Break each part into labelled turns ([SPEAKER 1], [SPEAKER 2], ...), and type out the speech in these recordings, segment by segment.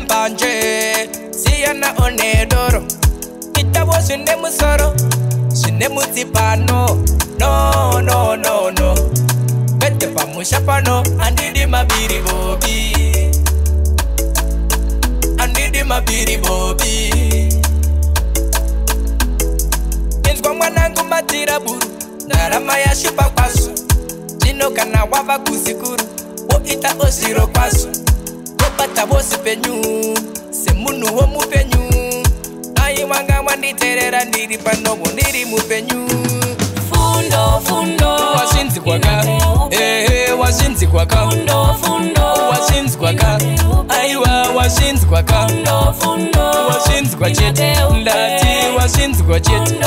[SPEAKER 1] nembanje siyana onedoro itabo sine musoro sine mutipano no bete pamushapano andidi mabiri bobi inzwa mwanangu matira buru narama ya shipa kwaso jino kana wava kusikuru o ita osiro kwaso kopata bosi penyu semunu ho mupenyu ayi wanga wanditerera ndiri panobo ndiri mupenyu fundo wasinzi kwaka wasinzi kwaka wasinzi kwaka aiwa wasinzi kwaka wasinzi kwa chete ndati wasinzi kwa chete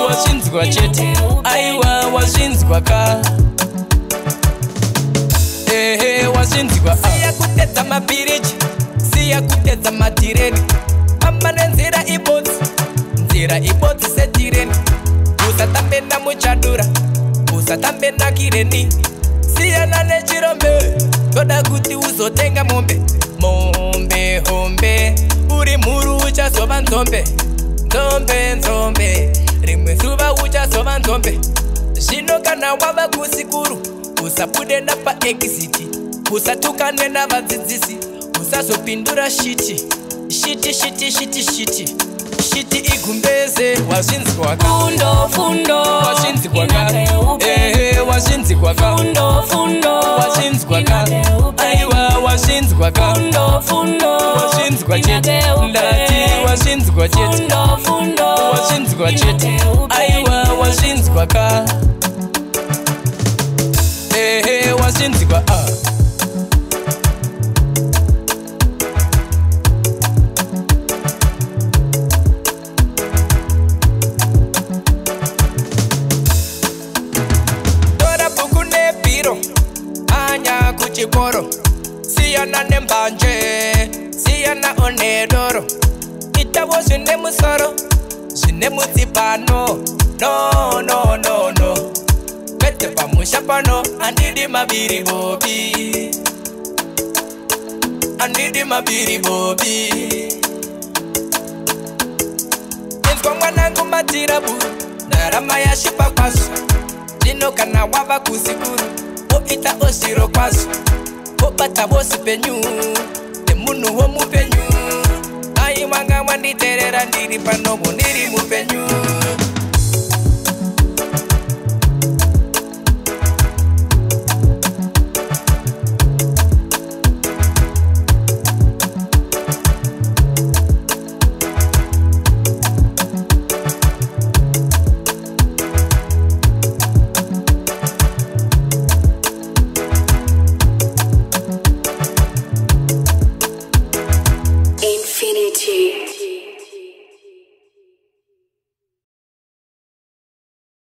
[SPEAKER 1] wasinzi kwa chete aiwa wasinzi kwaka wasinzi kwa siya kuteta mapiriji siya kuteta matireni mama nenzira iboti setireni usatambe na muchadura usatambe na kireni siya na nechirombe toda kuti uzotenga mombe uri muru uchasova nzombe rimwe zuva uchasova nzombe zvino kana wava kusikuru usabude napa exiti usatukane na vadzidzisi usazopindura shiti igumbeze wazinzi kwaka fundo wazinzi kwaka wazinzi kwaka wazinzi kwaka aiwa wazinzi kwaka wazinzi kwa chete ndati wazinzi kwa chete wazinzi kwa chete aiwa wazinzi kwaka wazinzi kwa kuchikoro siyana nembanje siyana onedoro itabo sine musoro sine mutipano no bete pamushapano andidi mabiri bobi inzwa mwanangu matira buru narama ya shipa kwaso jino kana wava kusikuru ita osiro kwaso kopata bosi penyu temunu ho mupenyu ayi wanga wanditerera ndiri panobo ndiri mupenyu